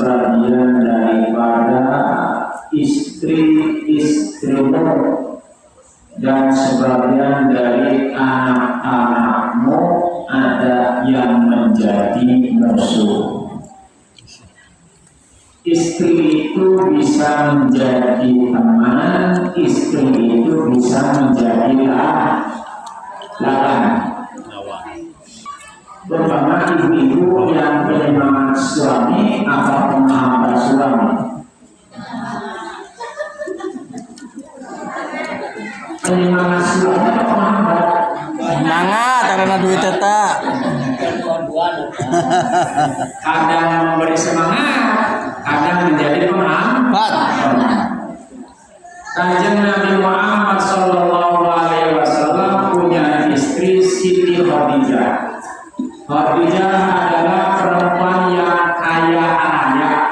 sebagian daripada istri-istrimu dan sebagian dari anak-anakmu ada yang menjadi musuh. Istri itu bisa menjadi teman, istri itu bisa menjadi lawan. Terutama ibu-ibu yang penyemangat suami atau menghambat suami. Penyemangat suami atau menghambat? Semangat karena duit tetap. Kadang memberi semangat, kadang menjadi penghambat. Kanjeng Nabi Muhammad SAW punya istri Siti Khadijah. Khadijah adalah perempuan yang kaya raya.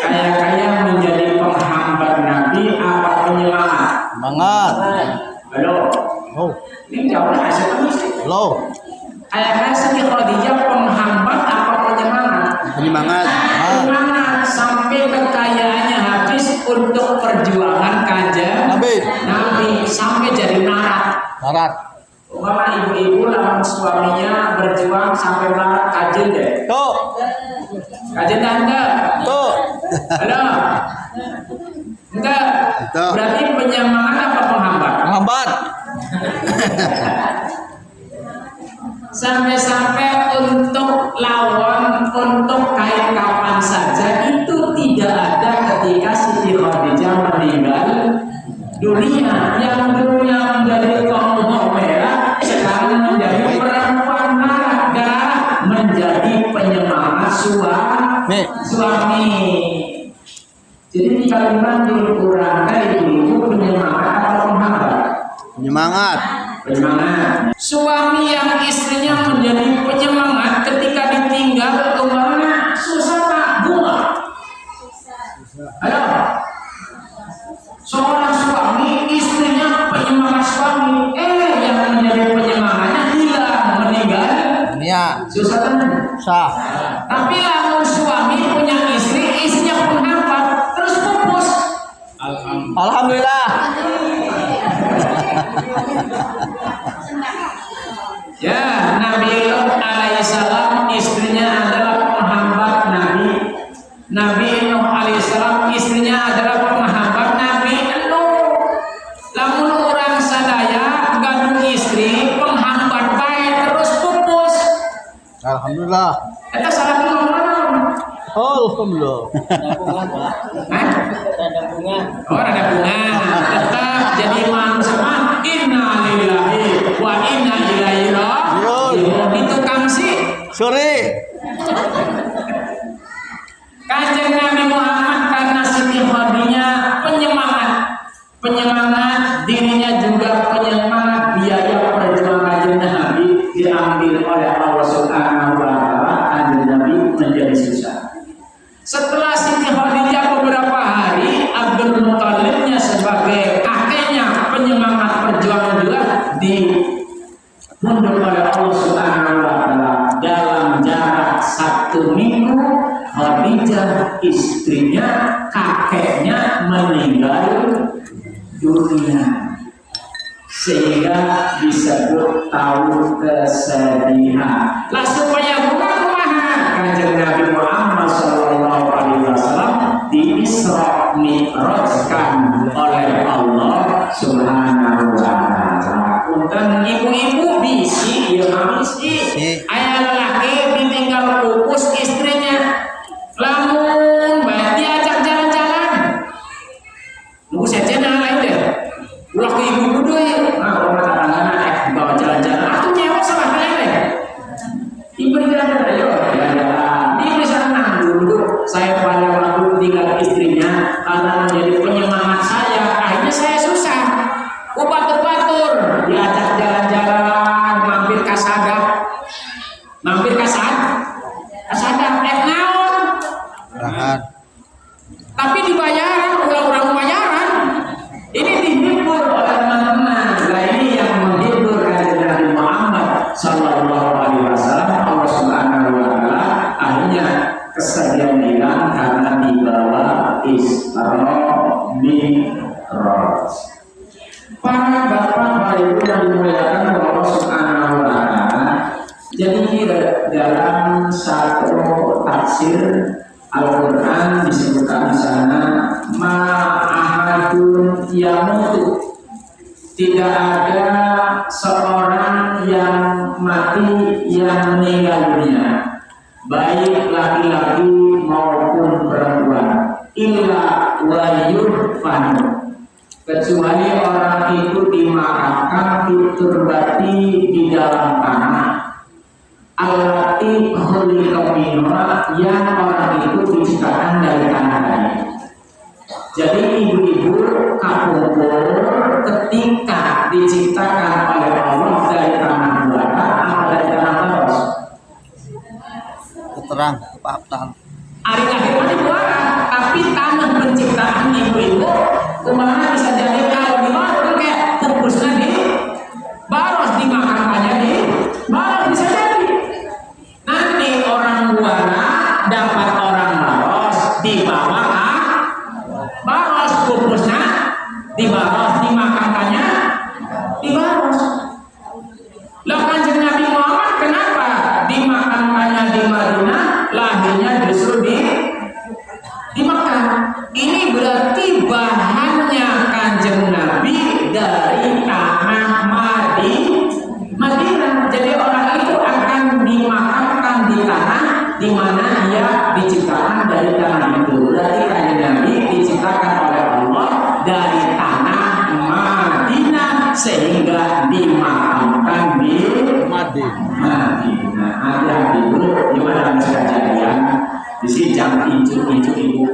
Kaya menjadi penghambat Nabi apa penyemangat? Semangat. Halo. Oh. Ini jawabnya saya sih. Low. Kaya Siti Khadijah penghambat apa penyemangat? Penyemangat. Penyemangat sampai kekayaannya habis untuk perjuangan kanjeng Nabi sampai jadi narat. Umpama ibu-ibu lawan suaminya berjuang sampai melarat kajen deh. Tuh. Kajen tante. Tuh. Halo. Enggak. Tuh. Berarti penyemangat apa penghambat? Penghambat. Sampai-sampai untuk lawan, untuk kain kapan saja itu tidak ada ketika Siti Khadijah meninggal dunia. Yang dulunya menjadi kaum merah sekarang menjadi perempuan darah, menjadi penyemangat suami. Jadi kalimat dikurangkan itu penyemangat atau penghambat? Penyemangat. Suami yang istrinya menjadi penyemangat ketika ditinggal umpamanya susah tak bunga. Halo. Seorang suami istrinya penyemangat suami, yang menjadi penyemangatnya hilang meninggal. Iya. Susah kan? Sah. Tapi lalu suami punya istri, istrinya penghambat terus pupus. Alhamdulillah. Ya, Nabi Nuh alaihissalam istrinya adalah penghambat Nabi. Nabi Nuh alaihissalam istrinya adalah penghambat Nabi Nuh. Lamun orang sadaya gaduh istri penghambat baik terus pupus. Alhamdulillah. Eta salah ngomong. Alhamdulillah. Ada bunga. Oh, ada bunga. Tetap jadi manusia. Inna lillahi wa inna ilaihi raji'un. Itu kangsi. Sore. Kanjeng Nabi Muhammad karena Siti Khadijah penyemangat dirinya juga penyemangat biaya perjuangan Nabi diambil oleh Allah Subhanahu wa taala. Kanjeng Nabi menjadi susah. Setelah Siti Khadijah beberapa hari, Abdul Muthalibnya sebagai kakeknya penyemangat perjuangan juga dibunuh oleh Allah Subhanahu wa taala. Dalam jarak 1 minggu, Khadijah istrinya, kakeknya meninggal dunia. Sehingga disebut tahun kesedihan. Lah supaya kumaha Kanjeng Nabi Muhammad SAW di Isra Mi'rajkan oleh Allah Subhanahu wa taala. Punten ibu-ibu bisi ya misi. Aya lelaki ditinggal pupus istrinya. Lamun bae diajak jalan-jalan. Nunggu sejenah lain deh. Ulah ke ibu deui. Nah, orang tangan bawa jalan-jalan. Atuh nyewa salah lain. Ibu jalan ayo jalan. Ini senang dulu. Saya pada waktu tinggal istrinya karena menjadi penyemangat saya. Akhirnya saya susah. Batur-batur diajak jalan-jalan, mampir ke Sadap. Naon? Tapi dibayaran, ulang-ulang bayaran. Ini dihibur oleh teman-teman. Nah, ini yang menghibur Kanjeng Nabi Muhammad sallallahu alaihi wasallam. Allah Subhanahu wa taala akhirnya kesedihan hilang Isra Mi'raj. Para bapak para ibu yang dimuliakan Allah Subhanahu wa taala, jadi dalam satu tafsir Al-Quran disebutkan di sana ma'ahadun yamutu, tidak ada seorang yang mati yang meninggal dunia, baik laki-laki maupun perempuan, illa wa yurfanu, kecuali orang itu dimakamkan diturbati di dalam tanah alati khuliqaminha, yang orang itu diciptakan dari tanah lain. Jadi ibu-ibu kakumpul ketika diciptakan oleh Allah dari tanah buana atau dari tanah terus? Keterang, kepaptan. Hari lahir di buana, tapi tanah penciptaan ibu-ibu kemana bisa jadi kalau di mana kayak pupusnya di baros, dimakamkannya di baros, bisa jadi. Nanti orang buana dapat orang baros dibawa baros, pupusnya di baros, dimakamkannya di baros. Lah Kanjeng Nabi Muhammad kenapa dimakamkannya di Madinah, lahirnya justru di Mekah? Ini berarti bahannya Kanjeng Nabi dari tanah Madinah. Jadi orang itu akan dimakamkan di tanah di mana ia diciptakan dari tanah itu. Berarti Kanjeng Nabi diciptakan oleh Allah dari tanah Madinah sehingga dimakamkan di Madinah. Ada ibu gimana kejadian di sini jam injuk ibu.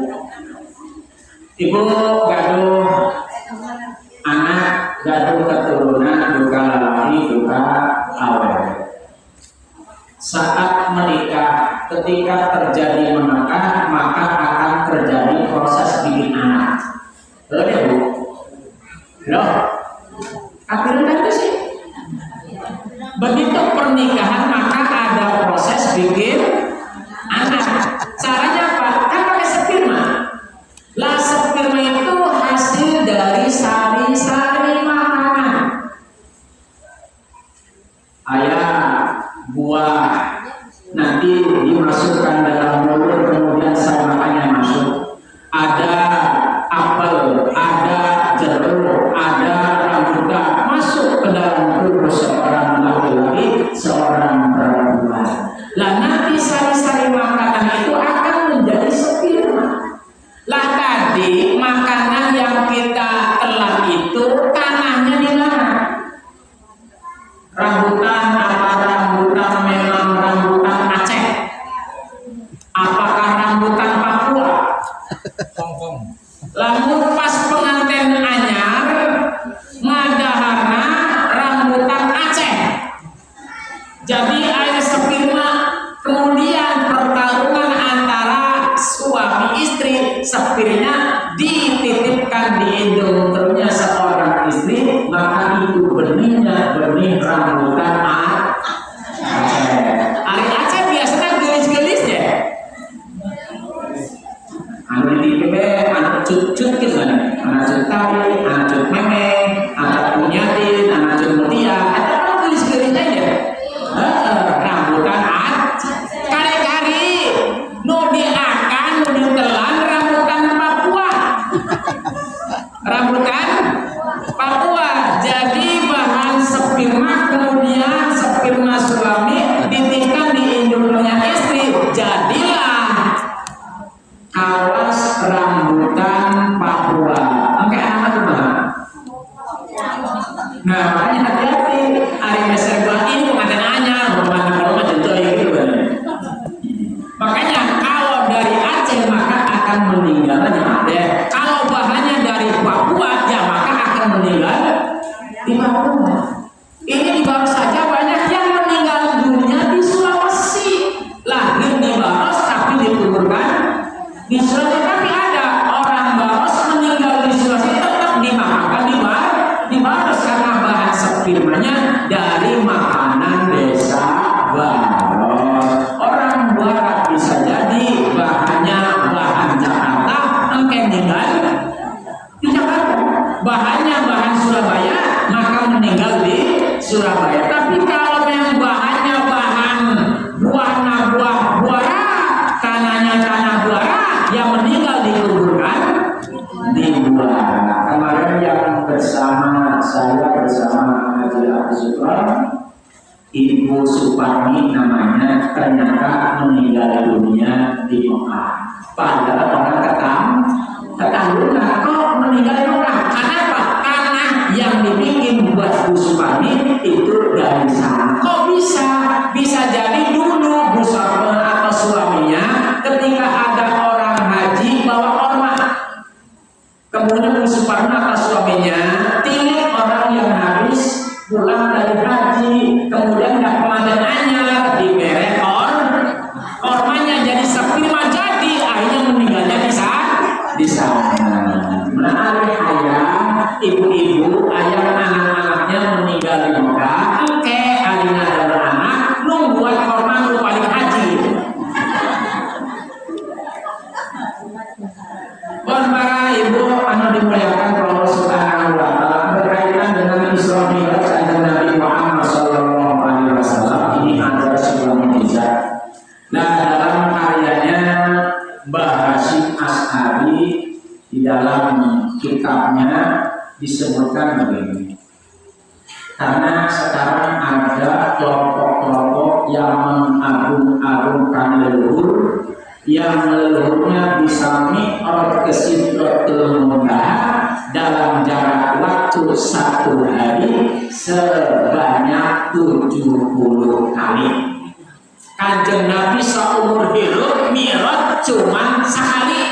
Ibu gaduh anak, gaduh keturunan, duka lelaki, duka awal. Saat menikah, ketika terjadi menikah, maka akan terjadi proses bikin anak. Betul ya Bu? Loh, akhirnya itu sih. Begitu pernikahan maka ada proses bikin anak. Caranya apa? Kan pakai sperma. Lah sperma itu hasil dari sari-sari makanan. Ayam, buah, nanti dimasukkan dalam mulut, kemudian sari makannya masuk. Ada apel, ada jeruk, ada rambutan masuk ke dalam tubuh seorang laki-laki, seorang perempuan. Lah nanti sari-sari makanan itu akan menjadi sperma. Lah tadi makanan yang kita telan itu tanahnya di mana? Rambutan apa? Rambutan memang rambutan Aceh? Apakah rambutan Papua? Lamun pas pengantin anyar ngadaharna rambutan Aceh. Jadi air sperma, kemudian pertarungan antara suami istri, spermanya dititipkan di endometriumnya seorang istri, maka itu benihnya benih rambutan Aceh. Ari Aceh biasanya gelis-gelis ya. Anu di PB, anak cut-cut gitu kan, anak cut tari, anak cut memeng, anak punyatin, anak cut mulia, ada apa gelis-gelisnya ya? Rambutan Aceh, kari-kari, no diakan, no ditelan rambutan Papua, rambutan Papua. Jadi bahan sperma, kemudian sperma suami dititipkan di induknya istri, jadilah kawas rambutan Papua. Oke, anak rumah. Nah, makanya hati-hati. Hari besar gua ini pengantin anyar, rumah jentoy gitu kan. Makanya kalau dari Aceh maka akan meninggalnya ada. Kalau bahannya dari Papua ya maka akan meninggal di Papua. Ini di Baros saja banyak yang meninggal dunia di Sulawesi. Lahir di Baros tapi dikuburkan di Sulawesi. Tapi ada orang Baros meninggal di Sulawesi tetap dimakamkan di Baros karena bahan spermanya dari makanan desa Baros. Orang Barat bisa jadi bahannya bahan Jakarta, meninggal dikuburkan di luar. Kemarin yang bersama saya bersama Haji Abdul Syukron, Ibu Suparni namanya, ternyata meninggal dunia di Mekah. Padahal orang ketahuan kok meninggal di Mekah. Kenapa? Karena yang dibikin buat Bu Suparni itu dari sana. Kok bisa? Bisa jadi dulu Bu Suparni atau suaminya ketika ada orang haji bawa korma. Kemudian Bu Suparni atau suaminya tilik orang yang habis pulang dari haji, kemudian nggak pemandangannya diberi kormanya jadi sepi jadi akhirnya meninggalnya di sana. Menarik ayah, ibu-ibu, ayah anak-anaknya meninggal di Mekah, oke, alina ada anak, nungguan korma lu paling haji. Bon para ibu, anu dimuliakan Allah Subhanahu wa Ta'ala, berkaitan dengan Isra Mi'raj Nabi Muhammad Sallallahu Alaihi Wasallam, ini adalah sebuah mukjizat. Nah, dalam karyanya Mbah Hasyim Asy'ari di dalam kitabnya disebutkan begini. Karena sekarang ada kelompok-kelompok yang mengagung-agungkan leluhur, yang leluhurnya bisa mi'raj ke Sidratul Muntaha dalam jarak waktu 1 hari sebanyak 70 kali. Kanjeng Nabi saumur hidup mi'raj cuma sekali,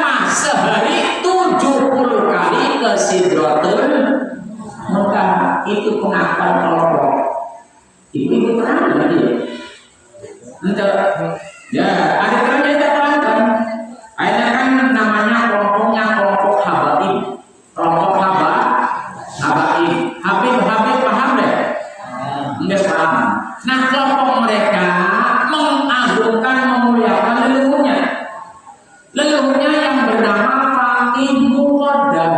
mah sehari 70 kali ke Sidratul Muntaha. Itu pengakuan kelompok. Ibu pernah lagi ya? Untuk ya, ada kerja tidak pernah. Ada kan namanya kelompoknya kelompok Habaib. Kelompok Habaib. Habib paham deh? Enggak paham. Nah, kelompok mereka mengagungkan, memuliakan leluhurnya. Leluhurnya yang bernama Faqih Muqaddam.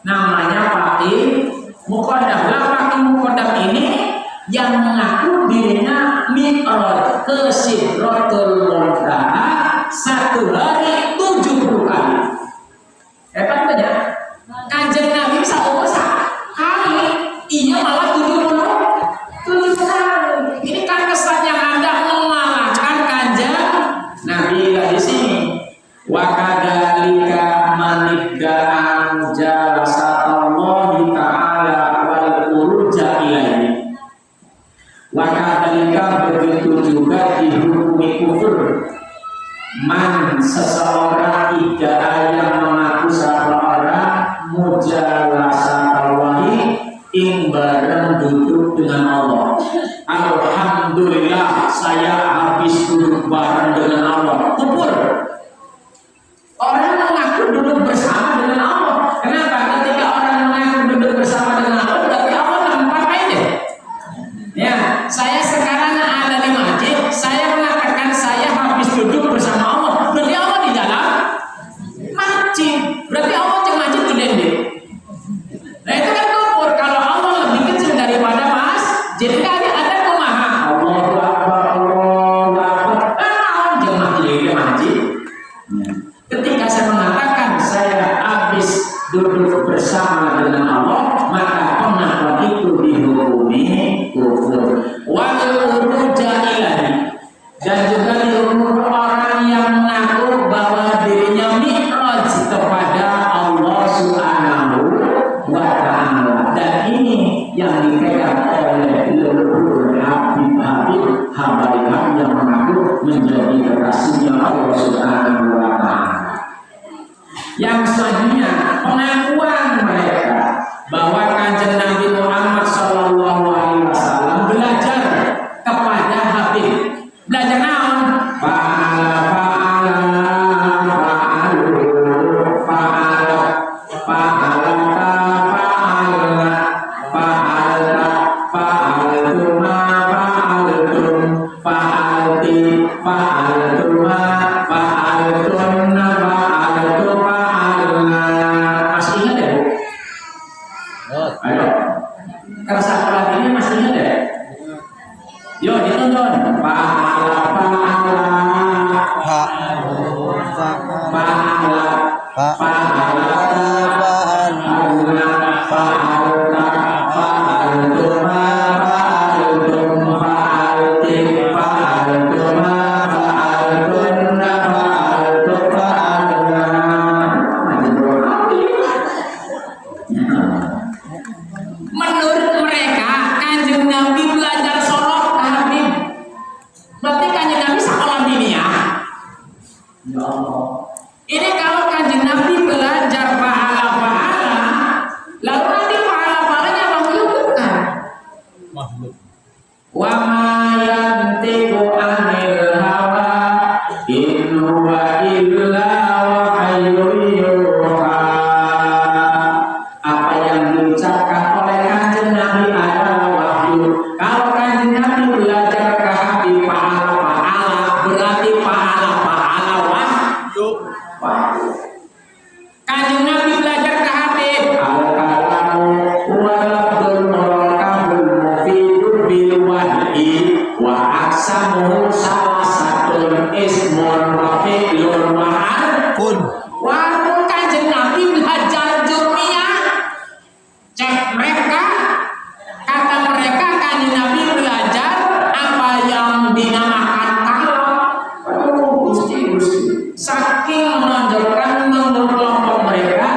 Namanya Faqih Muqaddam. Lah Faqih Muqaddam ini yang mengaku dirinya mi'raj ke Sidratul Muntaha 1 hari 70 kali. Hebat aja. Kanjeng Nabi bisa kali, iya malah 70 kali. Ini kan kesannya Anda mengalahkan Kanjeng Nabi di sini. Wa kadzalika manidda'a jalasallahi ta'ala wal khuruja ilaihi. Wakadhalika begitu juga dihukumi kufur man seseorang tidak yang mengaku seseorang mujalasatallahi ing bareng duduk dengan Allah. Alhamdulillah saya habis duduk bareng dengan Allah. Kufur. Orang mengaku duduk bersama dengan Allah. Kenapa? Ketika orang mengaku duduk bersama dengan Allah, berarti Allah mempakai deh. Ya, saya sekarang ada di masjid, saya mengatakan saya habis duduk bersama Allah. Berarti Allah di dalam masjid. Berarti Allah di masjid gede deh. Nah itu kan kufur. Kalau Allah lebih kecil daripada masjid, jadi ada kumaha. Allahu Akbar, Allahu Akbar. Allah jemaah di masjid. Ketika saya mengatakan saya habis duduk bersama dengan Allah, maka pengakuan itu dihukumi kufur. Wal khuruja ilaihi, dan juga dihukumi orang yang mengaku bahwa dirinya mi'raj kepada Allah Subhanahu wa Ta'ala. Dan ini yang dipegang oleh leluhur Habib Habaib yang mengaku menjadi kekasihnya Allah Subhanahu wa Ta'ala. Yang selanjutnya pengakuan mereka bahwa Kanjeng Nabi Muhammad Sallallahu Alaihi Wasallam belajar kepada Habib. Belajar naon? Menurut mereka Kanjeng Nabi belajar sholat Habib. Berarti Kanjeng Nabi sekolah dunia. Ya Allah. Ini kalau Kanjeng Nabi belajar pahala, lalu nanti pahala-pahalanya makhluk bukan? Makhluk. Wa ma yantiqu anil hawa in huwa illa wahyun yuha. Apa yang diucapkan oleh Kanjeng Nabi adalah wahyu. Kalau Kanjeng Nabi belajar ke hati pahala-pahala, berarti pahala-pahala wahyu. Kanjeng Nabi belajar ke hati al-kalamu walabdul murakabul mufidu bil wahyi wa aksamuhu salah satu ismun wafilul ma'ad Kun. waktu Kanjeng Nabi belajar dunia. Cek mereka, kata mereka Kanjeng Nabi belajar apa yang dinamakan kalam. Gusti. Saking menonjolkan menurut kelompok mereka,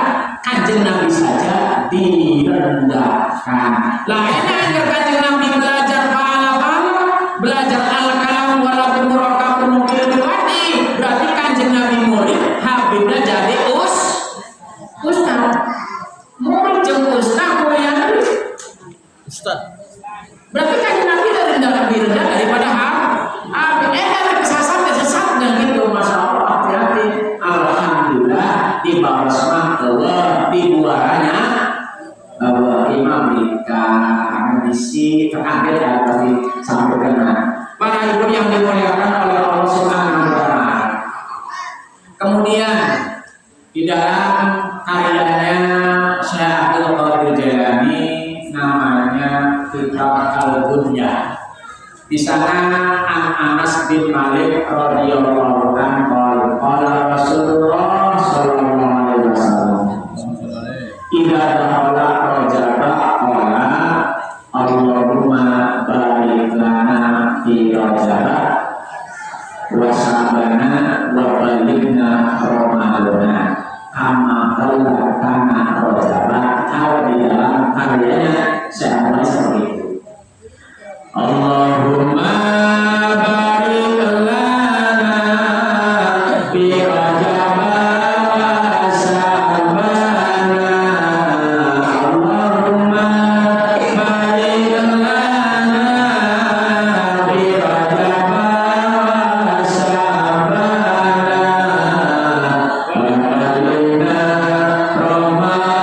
Kanjeng Nabi saja direndahkan. Lah ini agar Kanjeng Nabi belajar pahala-pahala, belajar al-kalam walaupun murakabun mungkin diwadi. Berarti Kanjeng Nabi murid, Habibnya jadi ustaz. Murid jeung ustaz mulia. Ustaz. Berarti Kanjeng Nabi lebih rendah daripada Habib. Dari kesasar dan gitu, masya Allah, hati-hati. Alhamdulillah di bawah semah Allah di buahnya bahwa Imam Rika mengisi terakhir tadi sampaikan para ibu yang dimuliakan oleh Allah Subhanahu wa Ta'ala. Kemudian di dalam karyanya Syekh Abdul Qadir Jailani namanya Kitab Al-Bunya. Di sana Anas bin Malik radhiyallahu anhu qala Rasulullah sallallahu alaihi wasallam idza dakhala rajaba qala Allahumma barik lana fi rajaba wa sabana wa balighna ramadana kama kana rajaba. Kalau di dalam karyanya saya mulai seperti itu. Allahumma barik lana fi rajab wa sabana. Allahumma barik lana fi rajab wa sabana wa balighna ramadana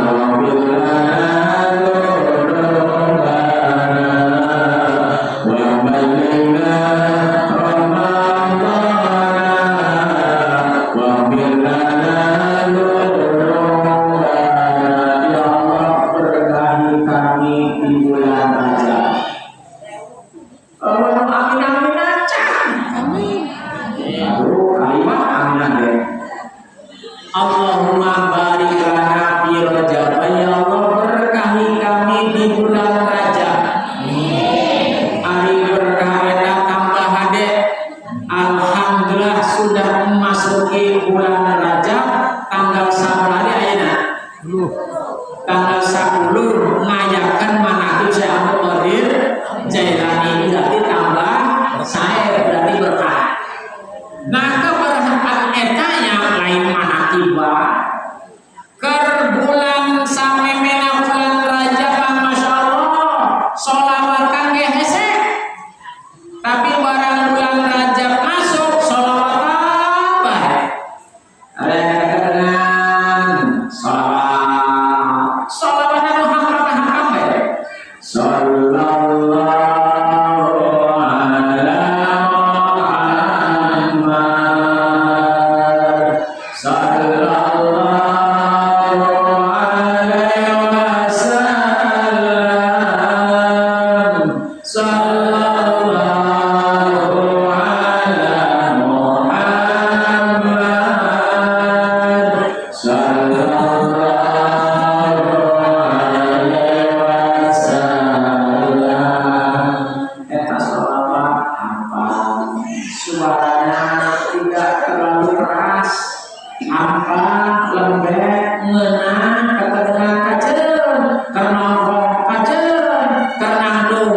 wa bilana Allahumma barik lana fi Rajab, ya Allah berkahi kami di bulan Rajab. Ari berkah eta tambah hade. Alhamdulillah sudah memasuki bulan Rajab tanggal 10 ayeuna. Tanggal 10 ngayakeun manaqib Syekh Abdul Qadir Jailani berarti tambah sae berarti berkah. Nah keberkahan eta yang lain manaqibah ker bulan samemena bulan Rajab masya Allah sholawat kangge hese, tapi barang bulan Rajab masuk sholawat baik apa lembek ngeunah keterangan kajeun kernongkrong kajeun kernangdung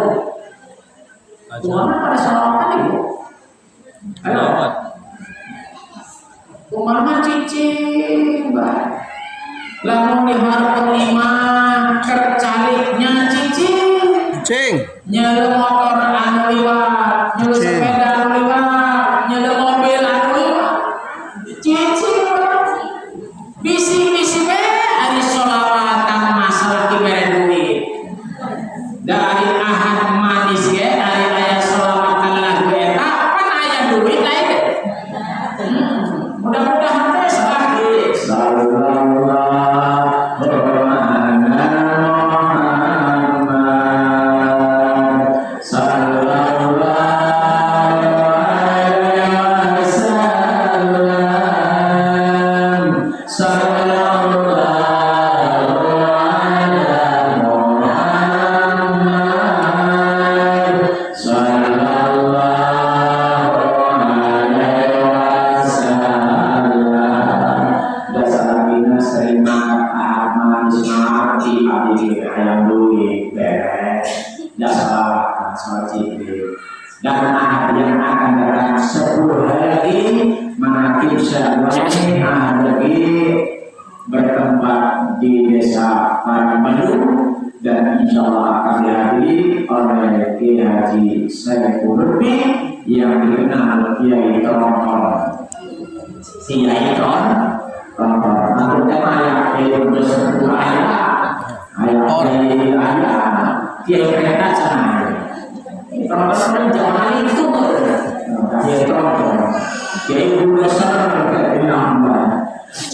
kumaha pada salaman ibu ayo kumaha cicing bae lamun di hareupeun imah keur caliknya cicing nyeuleuh motor anu liwat nyeuleuh sepeda anu liwat nyeuleuh mobil anu liwat cicing bisi-bisi we ari sholawatan masalah dibere duit dari ahad manis ge ari aya sholawatan lagu eta pan aya duit lain mudah-mudahan teh sabagi sallallahu dan ahad yang akan datang 10 hari manakib syahwani ahad lagi bertempat di desa Bandung dan insya Allah akan dihadiri oleh Kiai Haji Saiful Lutfi yang dikenal Kiai Tongkol Kiai Tongkol aku tema yang Kiai bersebut ayah Kiai kereta sana orang-orang zaman itu dia terang dia ibu besar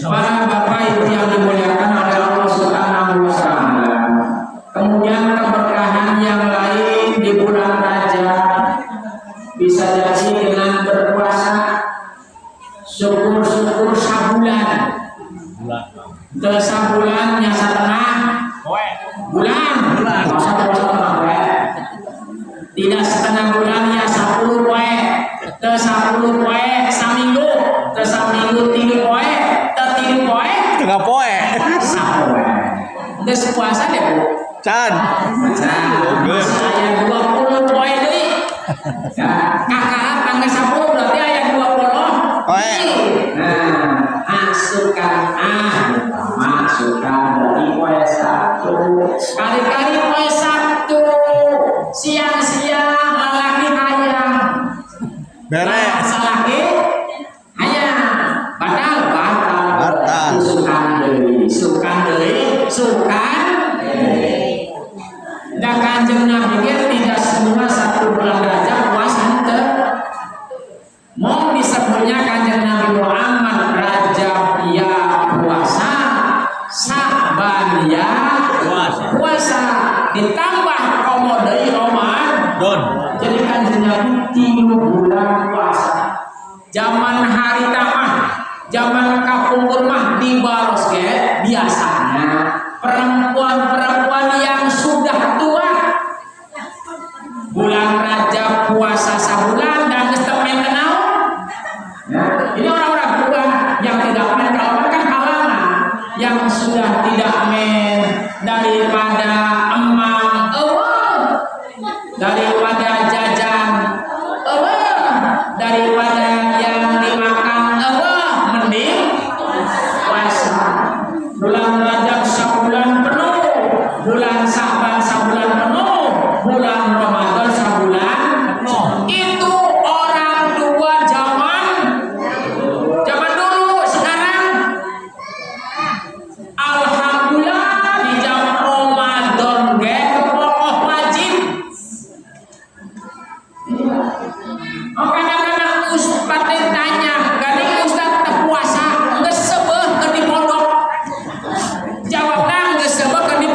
para bapak ibu yang dimuliakan oleh Allah Subhanahu wa Ta'ala. Kemudian keberkahan yang lain di bulan Rajab bisa jadi dengan berpuasa syukur-syukur sabulan sabulannya setengah bulan tidak setengah bulan ya 10 poe ke 10 poe saminggu ke saminggu 3 poe ke 3 poe tengah poe sapoe geus puasa deh Bu can saya 20 poe deui ya kakak tanggal 10 berarti aya 20 poe nah masukkan dari poe 1 kali-kali poe 1 siang-siang lalaki ayam bere salaki ayam batal sukan deui da Kanjeng Nabi tidak semua 1 bulan Rajab puasa teu mau disebutnya Kanjeng Nabi Muhammad Rajab ya puasa Sa'ban ya puasa ditambah komodai Ramadan jadi Kanjeng Nabi 3 bulan puasa zaman hari tamah zaman kapungkur mah dibaros ge biasanya perempuan-perempuan yang sudah tua bulan Rajab puasa sabulan dan geus teu men kenal ini orang-orang tua yang tidak men kalau kan halangan yang sudah tidak men daripada emang daripada jajan daripada yang dimakan mending puasa bulan Rajab sebulan penuh bulan Sa'ban sebulan penuh bulan Ramadan sebulan penuh itu orang tua zaman dulu sekarang alhamdulillah di jam Ramadan ge pokok wajib kadang-kadang Ustaz ditanya gani Ustaz teu puasa geus seubeuh keur di pondok jawabna geus seubeuh keur di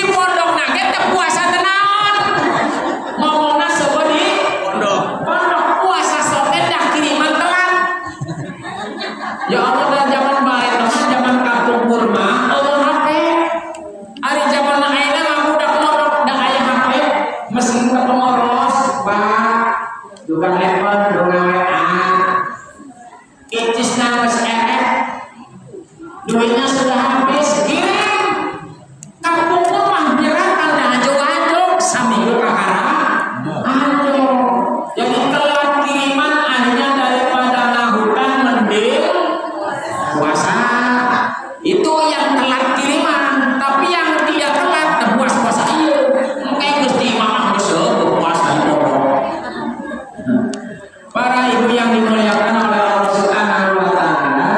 pondok na ge teu puasa teu naon ngomongna seubeuh di pondok puasa sok teh dah kiriman telat ya Allah da zaman bae teman zaman kampung kurma Allah HP ari zaman ayeuna mah budak modok da aya HP mesin kepengoros Pak juga handphone, juga WA, icisna wes duitnya sudah habis, kirim. Kampungnya mah nyerahkan anjok-anjok sambil kakara. Anjok. Jadi telat kiriman akhirnya daripada nahutan mending puasa. Itu yang telat kiriman, tapi yang tidak telat puas puasa iya. Mungkin Gusti Mamang besok puasa itu. Para ibu yang dimuliakan oleh Allah Subhanahu wa taala,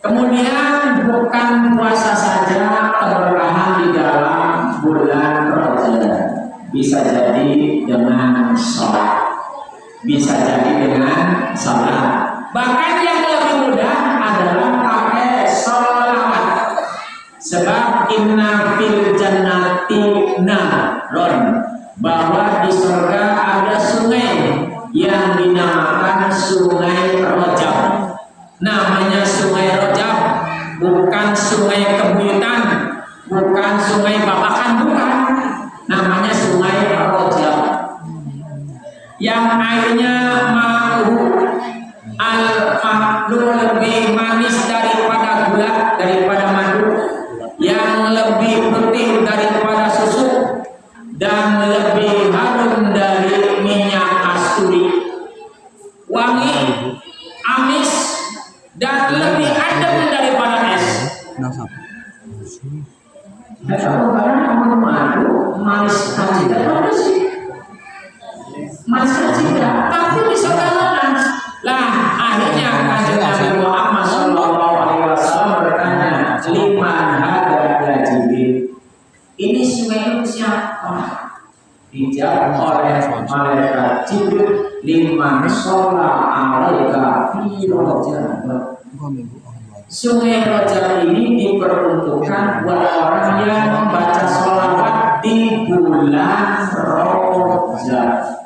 kemudian bukan puasa saja keberkahan di dalam bulan Rajab. Bisa jadi dengan sholat, bisa jadi dengan sholat. Bahkan yang lebih mudah adalah pakai sholawat. Sebab inna fil jannati naron, bahwa di surga ada sungai yang dinamakan Sungai Rajab. Namanya Sungai Rajab, bukan sungai kebuyutan, bukan sungai babakan, bukan. Namanya Sungai Rajab. Yang airnya al-mahlu lebih manis daripada gula, daripada madu, yang lebih putih daripada susu, dan lebih harum dari minyak kasturi, wangi, amis, dan lebih adem daripada es. Kalau kamu madu, manis aja, apa sih? Manis aja, tapi bisa kan? Lah, akhirnya Kanjeng Nabi Muhammad Shallallahu Alaihi Wasallam bertanya, liman hada Jibril, ini sungai itu siapa? Dijawab oleh malaikat Jibril, liman sholat alaika fi Rajab. Sungai Rajab ini diperuntukkan buat orang yang membaca sholawat di bulan Rajab.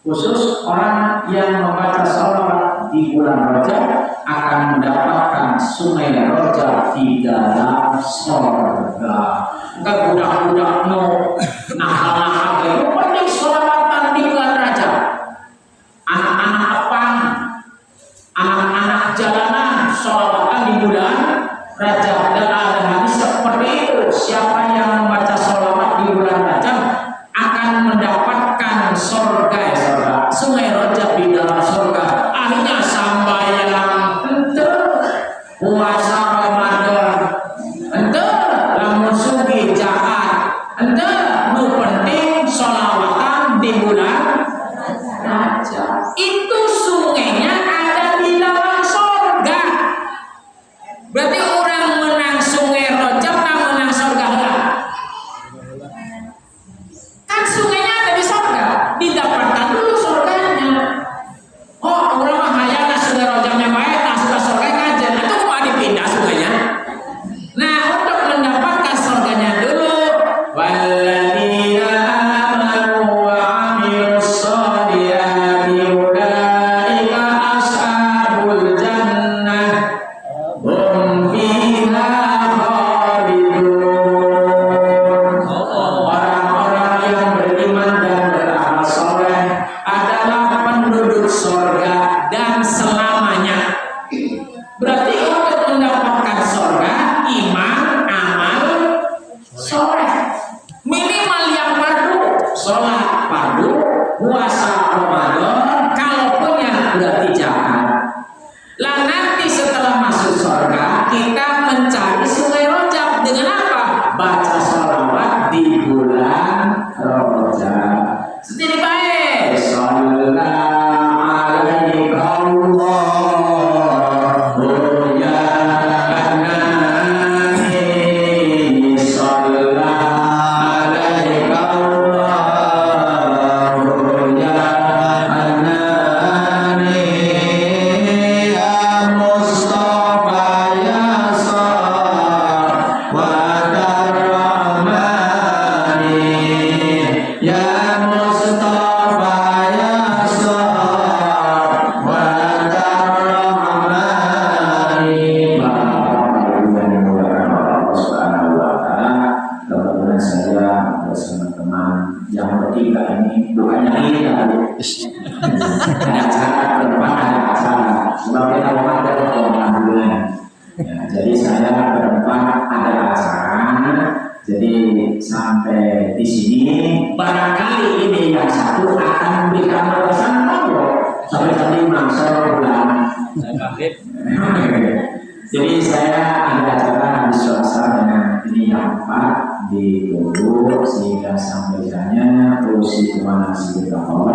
Khusus orang yang membaca sholawat di bulan Rajab akan mendapatkan sungai Rajab di dalam surga. Enggak budak-budak no nakal-nakal itu penting sholawatan di bulan Rajab. Anak-anak apang, anak-anak jalanan sholawatan di bulan Rajab. Dan ada hadis seperti itu, siapa yang membaca sholawat di bulan Rajab akan mendapatkan surga, sungai Rajab di dalam surga. Akhirnya sampai yang ente puasa Ramadan, ente lamun sugi jahat, ente nu penting tadi mangsa bulan. Jadi saya ada acara habis Selasa dengan ini yang 4 di Bogor sehingga sampainya terus itu masih berkawal